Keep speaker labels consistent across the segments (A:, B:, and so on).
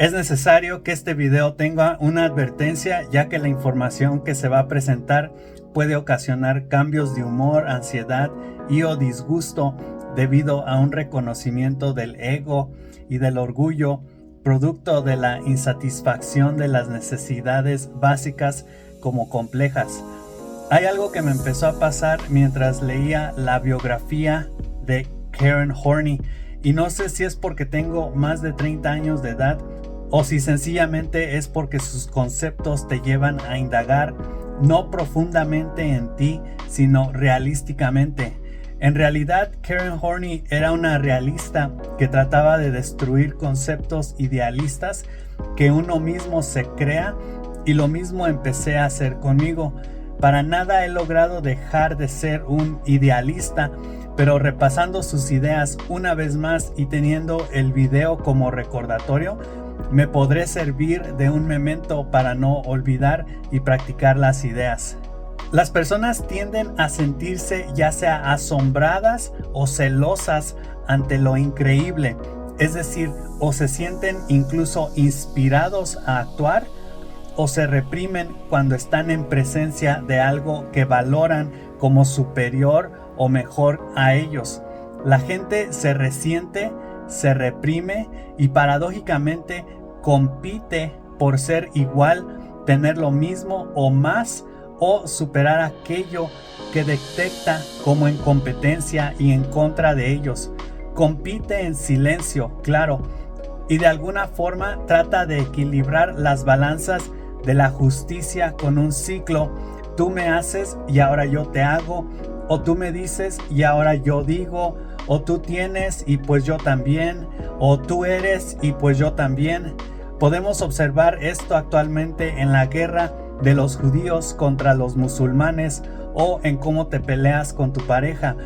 A: Es necesario que este video tenga una advertencia, ya que la información que se va a presentar puede ocasionar cambios de humor, ansiedad y o disgusto debido a un reconocimiento del ego y del orgullo, producto de la insatisfacción de las necesidades básicas como complejas. Hay algo que me empezó a pasar mientras leía la biografía de Karen Horney, y no sé si es porque tengo más de 30 años de edad o si sencillamente es porque sus conceptos te llevan a indagar no profundamente en ti, sino realísticamente. En realidad, Karen Horney era una realista que trataba de destruir conceptos idealistas que uno mismo se crea, y lo mismo empecé a hacer conmigo. Para nada he logrado dejar de ser un idealista, pero repasando sus ideas una vez más y teniendo el video como recordatorio, me podré servir de un memento para no olvidar y practicar las ideas. Las personas tienden a sentirse ya sea asombradas o celosas ante lo increíble, es decir, o se sienten incluso inspirados a actuar, o se reprimen cuando están en presencia de algo que valoran como superior o mejor a ellos. La gente se resiente, se reprime y paradójicamente compite por ser igual, tener lo mismo o más, o superar aquello que detecta como en competencia y en contra de ellos. Compite en silencio, claro, y de alguna forma trata de equilibrar las balanzas de la justicia con un ciclo: tú me haces y ahora yo te hago, o tú me dices y ahora yo digo, o tú tienes y pues yo también, o tú eres y pues yo también. Podemos observar esto actualmente en la guerra de los judíos contra los musulmanes, o en cómo te peleas con tu pareja.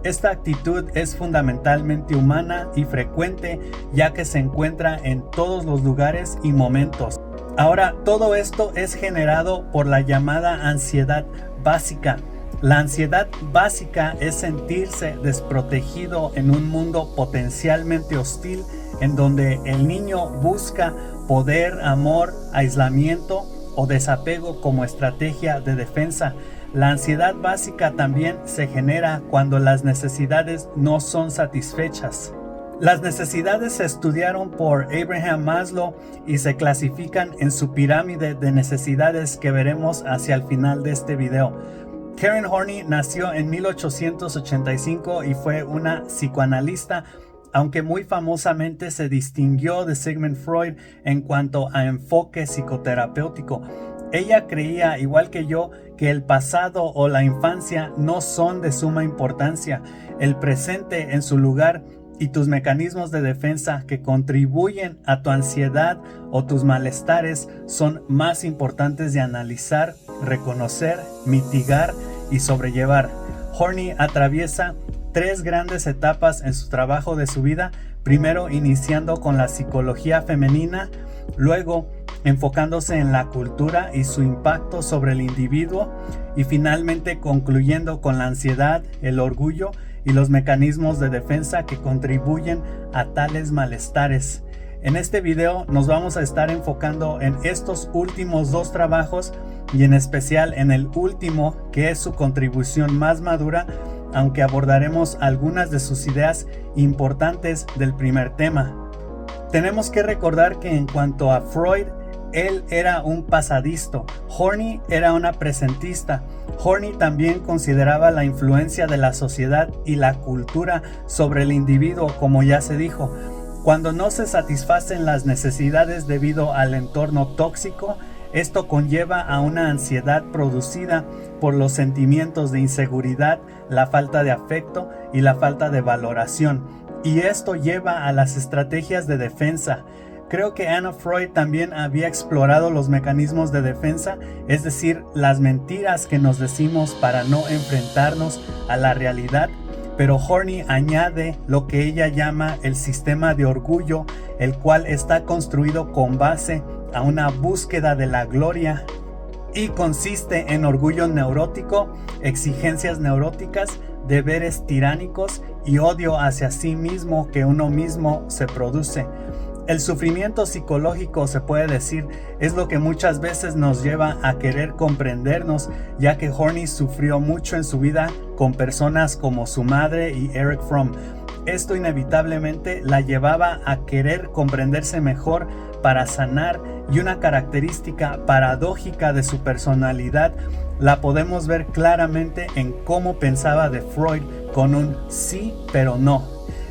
A: Esta actitud es fundamentalmente humana y frecuente, ya que se encuentra en todos los lugares y momentos. Ahora, todo esto es generado por la llamada ansiedad básica. La ansiedad básica es sentirse desprotegido en un mundo potencialmente hostil, en donde el niño busca poder, amor, aislamiento o desapego como estrategia de defensa. La ansiedad básica también se genera cuando las necesidades no son satisfechas. Las necesidades se estudiaron por Abraham Maslow y se clasifican en su pirámide de necesidades que veremos hacia el final de este video. Karen Horney nació en 1885 y fue una psicoanalista, aunque muy famosamente se distinguió de Sigmund Freud en cuanto a enfoque psicoterapéutico. Ella creía, igual que yo, que el pasado o la infancia no son de suma importancia. El presente en su lugar y tus mecanismos de defensa que contribuyen a tu ansiedad o tus malestares son más importantes de analizar, reconocer, mitigar y sobrellevar. Horney atraviesa 3 grandes etapas en su trabajo de su vida, primero iniciando con la psicología femenina, luego enfocándose en la cultura y su impacto sobre el individuo, y finalmente concluyendo con la ansiedad, el orgullo y los mecanismos de defensa que contribuyen a tales malestares. En este video nos vamos a estar enfocando en estos últimos 2 trabajos, y en especial en el último, que es su contribución más madura, aunque abordaremos algunas de sus ideas importantes del primer tema. Tenemos que recordar que en cuanto a Freud, él era un pasadisto. Horney era una presentista. Horney también consideraba la influencia de la sociedad y la cultura sobre el individuo, como ya se dijo. Cuando no se satisfacen las necesidades debido al entorno tóxico, esto conlleva a una ansiedad producida por los sentimientos de inseguridad, la falta de afecto y la falta de valoración. Y esto lleva a las estrategias de defensa. Creo que Anna Freud también había explorado los mecanismos de defensa, es decir, las mentiras que nos decimos para no enfrentarnos a la realidad. Pero Horney añade lo que ella llama el sistema de orgullo, el cual está construido con base a una búsqueda de la gloria y consiste en orgullo neurótico, exigencias neuróticas, deberes tiránicos y odio hacia sí mismo que uno mismo se produce. El sufrimiento psicológico, se puede decir, es lo que muchas veces nos lleva a querer comprendernos, ya que Horny sufrió mucho en su vida con personas como su madre y Eric Fromm. Esto inevitablemente la llevaba a querer comprenderse mejor para sanar, y una característica paradójica de su personalidad la podemos ver claramente en cómo pensaba de Freud con un sí pero no.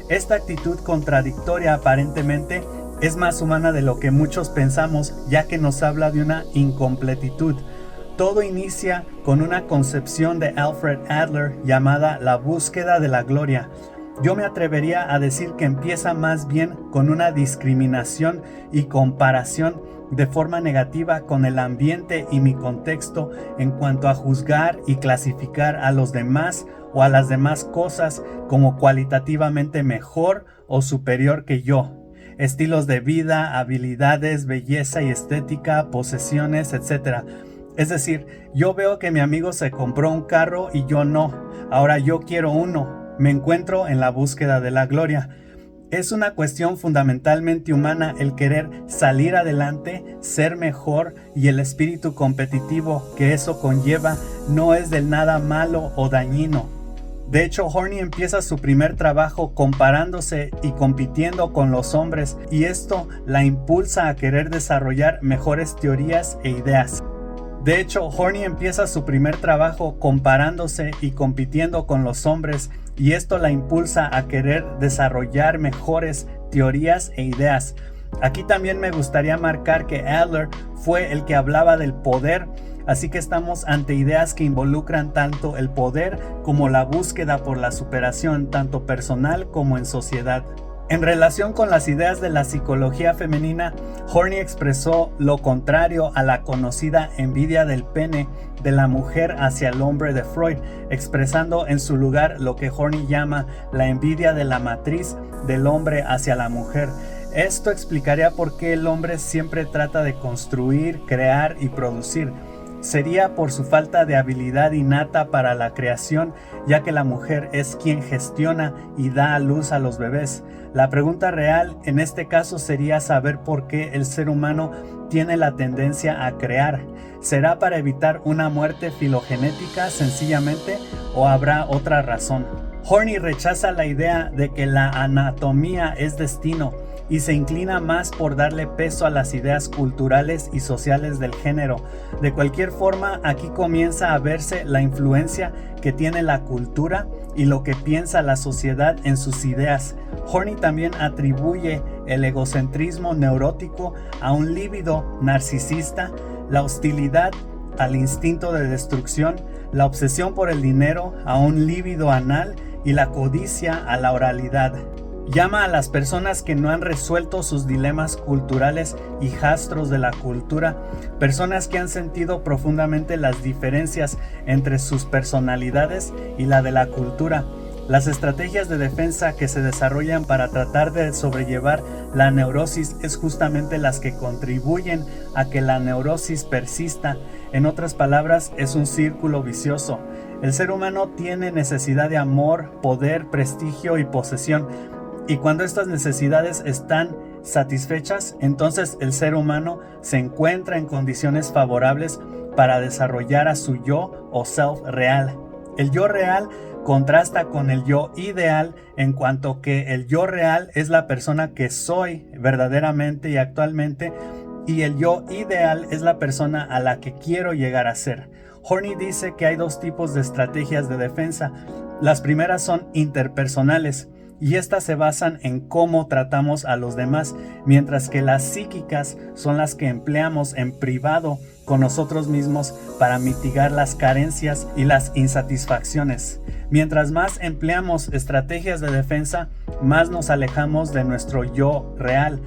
A: Esta actitud contradictoria aparentemente es más humana de lo que muchos pensamos, ya que nos habla de una incompletitud. Todo inicia con una concepción de Alfred Adler llamada la búsqueda de la gloria. Yo me atrevería a decir que empieza más bien con una discriminación y comparación de forma negativa con el ambiente y mi contexto en cuanto a juzgar y clasificar a los demás o a las demás cosas como cualitativamente mejor o superior que yo. Estilos de vida, habilidades, belleza y estética, posesiones, etc. Es decir, yo veo que mi amigo se compró un carro y yo no. Ahora yo quiero uno. Me encuentro en la búsqueda de la gloria. Es una cuestión fundamentalmente humana el querer salir adelante, ser mejor, y el espíritu competitivo que eso conlleva no es del nada malo o dañino. De hecho, Horny empieza su primer trabajo comparándose y compitiendo con los hombres, y esto la impulsa a querer desarrollar mejores teorías e ideas. De hecho, Horny empieza su primer trabajo comparándose y compitiendo con los hombres, y esto la impulsa a querer desarrollar mejores teorías e ideas. Aquí también me gustaría marcar que Adler fue el que hablaba del poder, así que estamos ante ideas que involucran tanto el poder como la búsqueda por la superación, tanto personal como en sociedad. En relación con las ideas de la psicología femenina, Horny expresó lo contrario a la conocida envidia del pene de la mujer hacia el hombre de Freud, expresando en su lugar lo que Horny llama la envidia de la matriz del hombre hacia la mujer. Esto explicaría por qué el hombre siempre trata de construir, crear y producir. Sería por su falta de habilidad innata para la creación, ya que la mujer es quien gestiona y da a luz a los bebés. La pregunta real en este caso sería saber por qué el ser humano tiene la tendencia a crear. ¿Será para evitar una muerte filogenética sencillamente, o habrá otra razón? Horny rechaza la idea de que la anatomía es destino y se inclina más por darle peso a las ideas culturales y sociales del género. De cualquier forma, aquí comienza a verse la influencia que tiene la cultura y lo que piensa la sociedad en sus ideas. Horny también atribuye el egocentrismo neurótico a un líbido narcisista, la hostilidad al instinto de destrucción, la obsesión por el dinero a un líbido anal y la codicia a la oralidad. Llama a las personas que no han resuelto sus dilemas culturales hijastros de la cultura, personas que han sentido profundamente las diferencias entre sus personalidades y la de la cultura. Las estrategias de defensa que se desarrollan para tratar de sobrellevar la neurosis es justamente las que contribuyen a que la neurosis persista. En otras palabras, es un círculo vicioso. El ser humano tiene necesidad de amor, poder, prestigio y posesión. Y cuando estas necesidades están satisfechas, entonces el ser humano se encuentra en condiciones favorables para desarrollar a su yo o self real. El yo real contrasta con el yo ideal, en cuanto que el yo real es la persona que soy verdaderamente y actualmente, y el yo ideal es la persona a la que quiero llegar a ser. Horny dice que hay dos tipos de estrategias de defensa. Las primeras son interpersonales, y estas se basan en cómo tratamos a los demás, mientras que las psíquicas son las que empleamos en privado con nosotros mismos para mitigar las carencias y las insatisfacciones. Mientras más empleamos estrategias de defensa, más nos alejamos de nuestro yo real,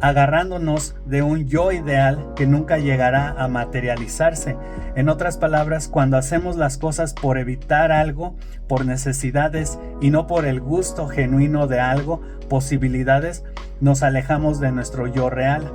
A: agarrándonos de un yo ideal que nunca llegará a materializarse. En otras palabras, cuando hacemos las cosas por evitar algo, por necesidades y no por el gusto genuino de algo, posibilidades, nos alejamos de nuestro yo real.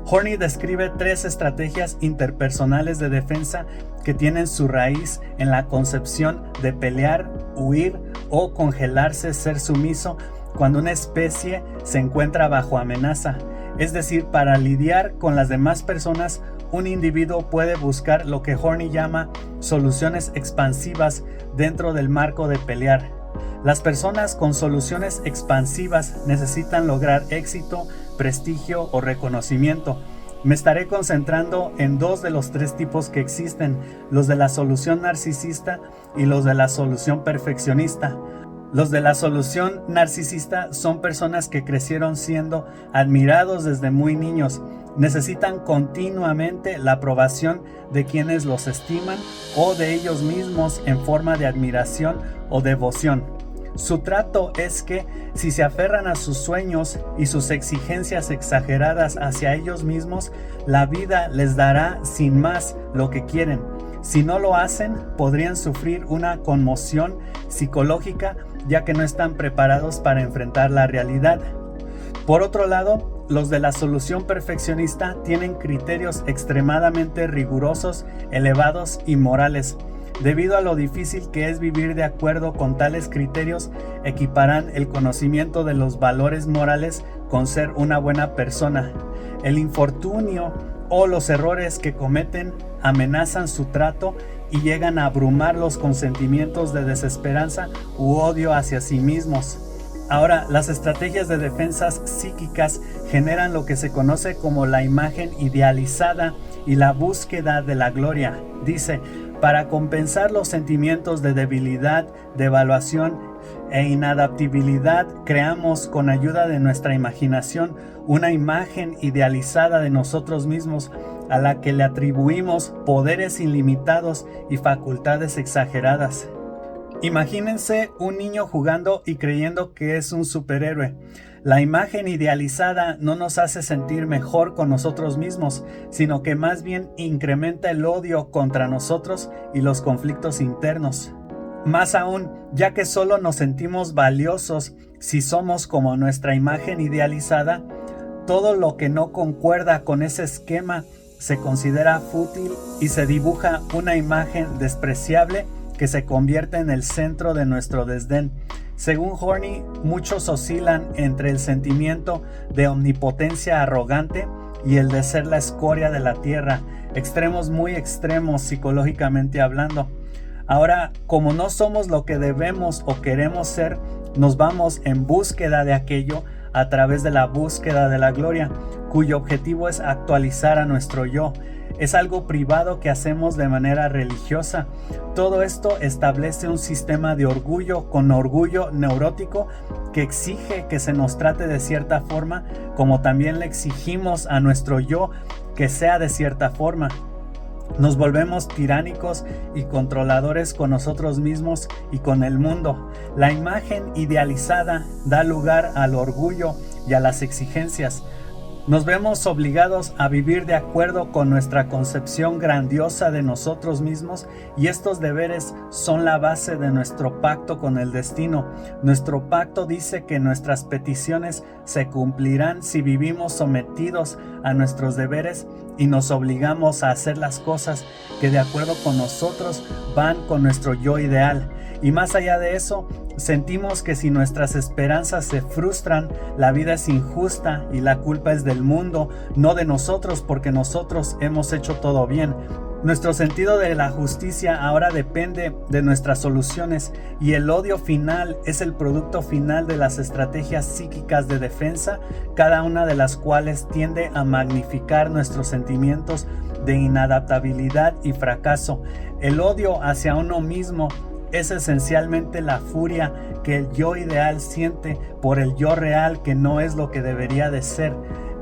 A: Horny describe 3 estrategias interpersonales de defensa que tienen su raíz en la concepción de pelear, huir o congelarse, ser sumiso, cuando una especie se encuentra bajo amenaza. Es decir, para lidiar con las demás personas, un individuo puede buscar lo que Horney llama soluciones expansivas dentro del marco de pelear. Las personas con soluciones expansivas necesitan lograr éxito, prestigio o reconocimiento. Me estaré concentrando en dos de los tres tipos que existen, los de la solución narcisista y los de la solución perfeccionista. Los de la solución narcisista son personas que crecieron siendo admirados desde muy niños. Necesitan continuamente la aprobación de quienes los estiman o de ellos mismos en forma de admiración o devoción. Su trato es que si se aferran a sus sueños y sus exigencias exageradas hacia ellos mismos, la vida les dará sin más lo que quieren. Si no lo hacen, podrían sufrir una conmoción psicológica, ya que no están preparados para enfrentar la realidad. Por otro lado, los de la solución perfeccionista tienen criterios extremadamente rigurosos, elevados y morales. Debido a lo difícil que es vivir de acuerdo con tales criterios, equiparán el conocimiento de los valores morales con ser una buena persona. El infortunio o los errores que cometen amenazan su trato y llegan a abrumarlos con sentimientos de desesperanza u odio hacia sí mismos. Ahora, las estrategias de defensas psíquicas generan lo que se conoce como la imagen idealizada y la búsqueda de la gloria. Dice, para compensar los sentimientos de debilidad, devaluación e inadaptabilidad, creamos con ayuda de nuestra imaginación una imagen idealizada de nosotros mismos a la que le atribuimos poderes ilimitados y facultades exageradas. Imagínense un niño jugando y creyendo que es un superhéroe. La imagen idealizada no nos hace sentir mejor con nosotros mismos, sino que más bien incrementa el odio contra nosotros y los conflictos internos. Más aún, ya que solo nos sentimos valiosos si somos como nuestra imagen idealizada, todo lo que no concuerda con ese esquema se considera fútil y se dibuja una imagen despreciable que se convierte en el centro de nuestro desdén. Según Horney, muchos oscilan entre el sentimiento de omnipotencia arrogante y el de ser la escoria de la tierra, extremos muy extremos psicológicamente hablando. Ahora, como no somos lo que debemos o queremos ser, nos vamos en búsqueda de aquello a través de la búsqueda de la gloria, cuyo objetivo es actualizar a nuestro yo. Es algo privado que hacemos de manera religiosa. Todo esto establece un sistema de orgullo con orgullo neurótico que exige que se nos trate de cierta forma, como también le exigimos a nuestro yo que sea de cierta forma. Nos volvemos tiránicos y controladores con nosotros mismos y con el mundo. La imagen idealizada da lugar al orgullo y a las exigencias. Nos vemos obligados a vivir de acuerdo con nuestra concepción grandiosa de nosotros mismos, y estos deberes son la base de nuestro pacto con el destino. Nuestro pacto dice que nuestras peticiones se cumplirán si vivimos sometidos a nuestros deberes y nos obligamos a hacer las cosas que de acuerdo con nosotros van con nuestro yo ideal. Y más allá de eso, sentimos que si nuestras esperanzas se frustran, la vida es injusta y la culpa es del mundo, no de nosotros, porque nosotros hemos hecho todo bien. Nuestro sentido de la justicia ahora depende de nuestras soluciones, y el odio final es el producto final de las estrategias psíquicas de defensa, cada una de las cuales tiende a magnificar nuestros sentimientos de inadaptabilidad y fracaso. El odio hacia uno mismo es esencialmente la furia que el yo ideal siente por el yo real que no es lo que debería de ser.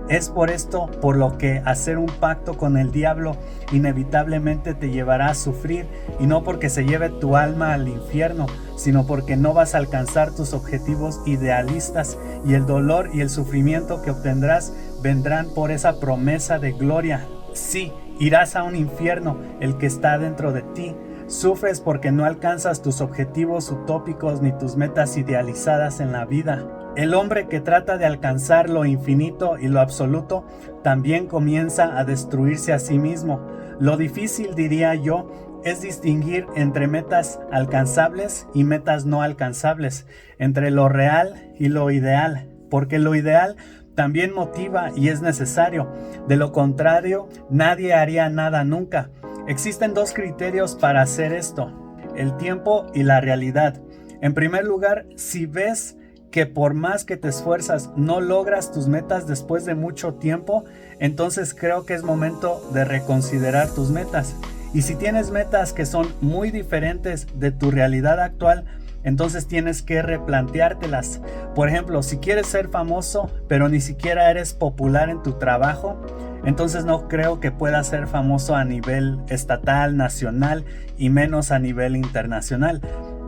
A: Es por esto por lo que hacer un pacto con el diablo inevitablemente te llevará a sufrir, y no porque se lleve tu alma al infierno, sino porque no vas a alcanzar tus objetivos idealistas, y el dolor y el sufrimiento que obtendrás vendrán por esa promesa de gloria. Sí, irás a un infierno, el que está dentro de ti. Sufres porque no alcanzas tus objetivos utópicos ni tus metas idealizadas en la vida. El hombre que trata de alcanzar lo infinito y lo absoluto también comienza a destruirse a sí mismo. Lo difícil, diría yo, es distinguir entre metas alcanzables y metas no alcanzables, entre lo real y lo ideal, porque lo ideal también motiva y es necesario. De lo contrario, nadie haría nada nunca. Existen dos criterios para hacer esto: el tiempo y la realidad. En primer lugar, si ves que por más que te esfuerzas no logras tus metas después de mucho tiempo, entonces creo que es momento de reconsiderar tus metas. Y si tienes metas que son muy diferentes de tu realidad actual, entonces tienes que replanteártelas. Por ejemplo, si quieres ser famoso, pero ni siquiera eres popular en tu trabajo, entonces no creo que puedas ser famoso a nivel estatal, nacional y menos a nivel internacional.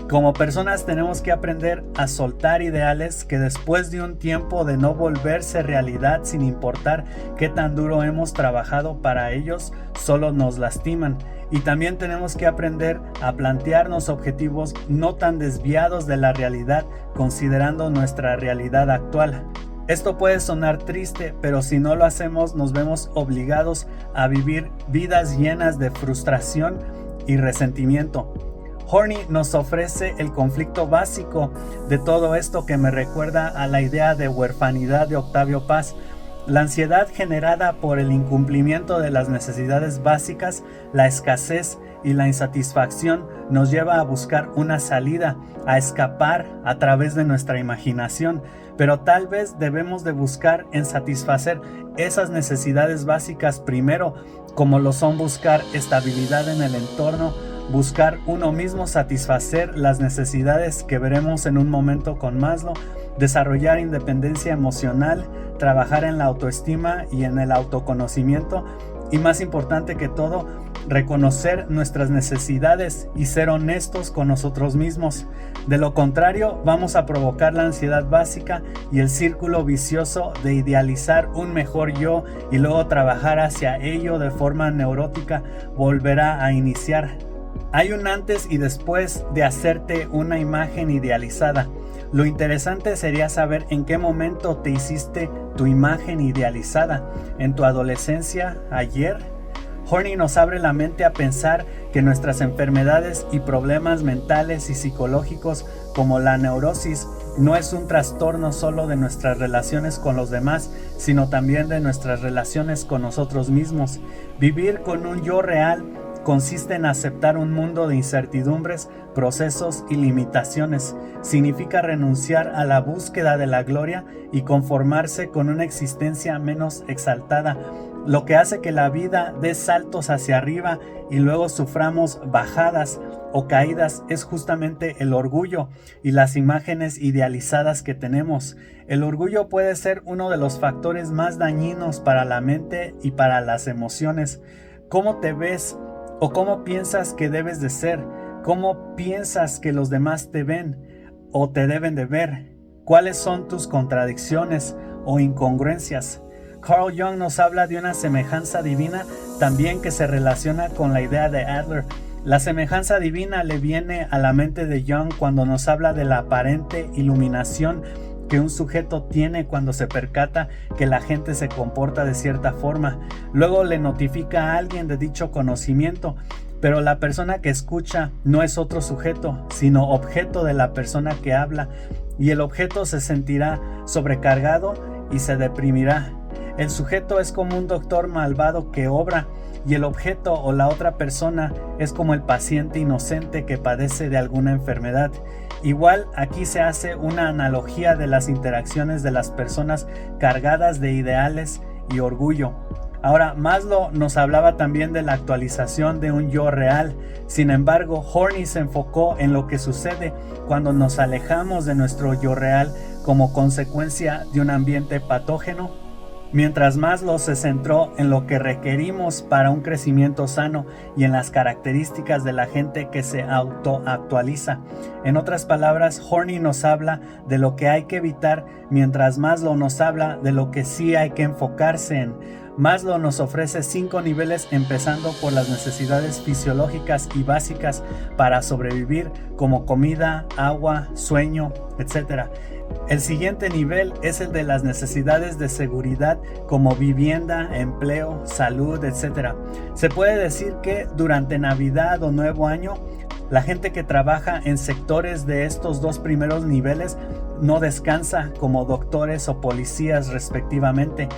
A: Como personas tenemos que aprender a soltar ideales que después de un tiempo de no volverse realidad, sin importar qué tan duro hemos trabajado para ellos, solo nos lastiman. Y también tenemos que aprender a plantearnos objetivos no tan desviados de la realidad, considerando nuestra realidad actual. Esto puede sonar triste, pero si no lo hacemos nos vemos obligados a vivir vidas llenas de frustración y resentimiento. Horney nos ofrece el conflicto básico de todo esto, que me recuerda a la idea de huerfanidad de Octavio Paz. La ansiedad generada por el incumplimiento de las necesidades básicas, la escasez y la insatisfacción nos lleva a buscar una salida, a escapar a través de nuestra imaginación. Pero tal vez debemos de buscar en satisfacer esas necesidades básicas primero, como lo son buscar estabilidad en el entorno, buscar uno mismo, satisfacer las necesidades que veremos en un momento con Maslow, desarrollar independencia emocional, trabajar en la autoestima y en el autoconocimiento, y más importante que todo, reconocer nuestras necesidades y ser honestos con nosotros mismos. De lo contrario, vamos a provocar la ansiedad básica y el círculo vicioso de idealizar un mejor yo y luego trabajar hacia ello de forma neurótica volverá a iniciar. Hay un antes y después de hacerte una imagen idealizada. Lo interesante sería saber en qué momento te hiciste tu imagen idealizada. ¿En tu adolescencia? ¿Ayer? Horney nos abre la mente a pensar que nuestras enfermedades y problemas mentales y psicológicos, como la neurosis, no es un trastorno solo de nuestras relaciones con los demás, sino también de nuestras relaciones con nosotros mismos. Vivir con un yo real consiste en aceptar un mundo de incertidumbres, procesos y limitaciones. Significa renunciar a la búsqueda de la gloria y conformarse con una existencia menos exaltada. Lo que hace que la vida dé saltos hacia arriba y luego suframos bajadas o caídas es justamente el orgullo y las imágenes idealizadas que tenemos. El orgullo puede ser uno de los factores más dañinos para la mente y para las emociones. ¿Cómo te ves? ¿O cómo piensas que debes de ser? ¿Cómo piensas que los demás te ven o te deben de ver? ¿Cuáles son tus contradicciones o incongruencias? Carl Jung nos habla de una semejanza divina también que se relaciona con la idea de Adler. La semejanza divina le viene a la mente de Jung cuando nos habla de la aparente iluminación que un sujeto tiene cuando se percata que la gente se comporta de cierta forma. Luego le notifica a alguien de dicho conocimiento, pero la persona que escucha no es otro sujeto, sino objeto de la persona que habla, y el objeto se sentirá sobrecargado y se deprimirá. El sujeto es como un doctor malvado que obra, y el objeto o la otra persona es como el paciente inocente que padece de alguna enfermedad. Igual aquí se hace una analogía de las interacciones de las personas cargadas de ideales y orgullo. Ahora, Maslow nos hablaba también de la actualización de un yo real. Sin embargo, Horney se enfocó en lo que sucede cuando nos alejamos de nuestro yo real como consecuencia de un ambiente patógeno. Mientras Maslow se centró en lo que requerimos para un crecimiento sano y en las características de la gente que se autoactualiza. En otras palabras, Horney nos habla de lo que hay que evitar, mientras Maslow nos habla de lo que sí hay que enfocarse en. Maslow nos ofrece 5 niveles, empezando por las necesidades fisiológicas y básicas para sobrevivir, como comida, agua, sueño, etc. El siguiente nivel es el de las necesidades de seguridad como vivienda, empleo, salud, etc. Se puede decir que durante Navidad o Nuevo Año, la gente que trabaja en sectores de estos dos primeros niveles no descansa, como doctores o policías respectivamente.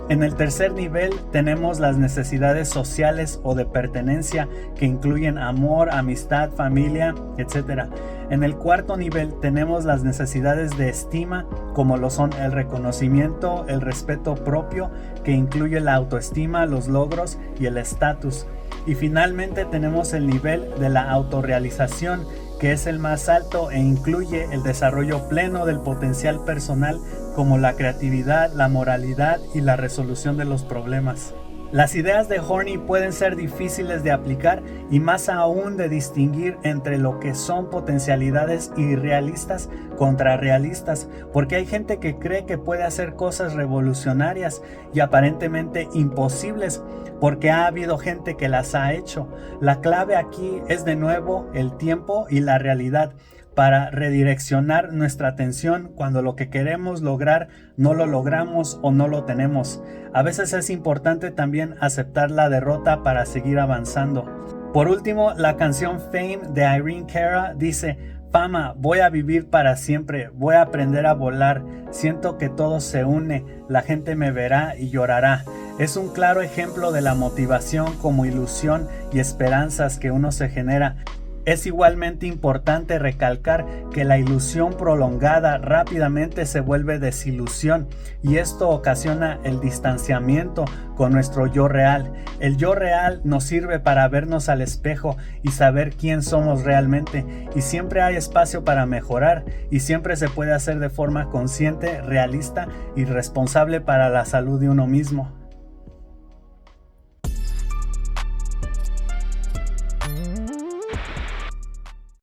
A: En el tercer nivel tenemos las necesidades sociales o de pertenencia, que incluyen amor, amistad, familia, etc. En el cuarto nivel tenemos las necesidades de estima, como lo son el reconocimiento, el respeto propio, que incluye la autoestima, los logros y el estatus. Y finalmente tenemos el nivel de la autorrealización, que es el más alto e incluye el desarrollo pleno del potencial personal, como la creatividad, la moralidad y la resolución de los problemas. Las ideas de Horney pueden ser difíciles de aplicar y más aún de distinguir entre lo que son potencialidades irrealistas contra realistas, porque hay gente que cree que puede hacer cosas revolucionarias y aparentemente imposibles, porque ha habido gente que las ha hecho. La clave aquí es de nuevo el tiempo y la realidad, para redireccionar nuestra atención cuando lo que queremos lograr no lo logramos o no lo tenemos. A veces es importante también aceptar la derrota para seguir avanzando. Por último, la canción Fame de Irene Cara dice: fama, voy a vivir para siempre, voy a aprender a volar, siento que todo se une, la gente me verá y llorará. Es un claro ejemplo de la motivación como ilusión y esperanzas que uno se genera. Es igualmente importante recalcar que la ilusión prolongada rápidamente se vuelve desilusión, y esto ocasiona el distanciamiento con nuestro yo real. El yo real nos sirve para vernos al espejo y saber quién somos realmente, y siempre hay espacio para mejorar, y siempre se puede hacer de forma consciente, realista y responsable para la salud de uno mismo.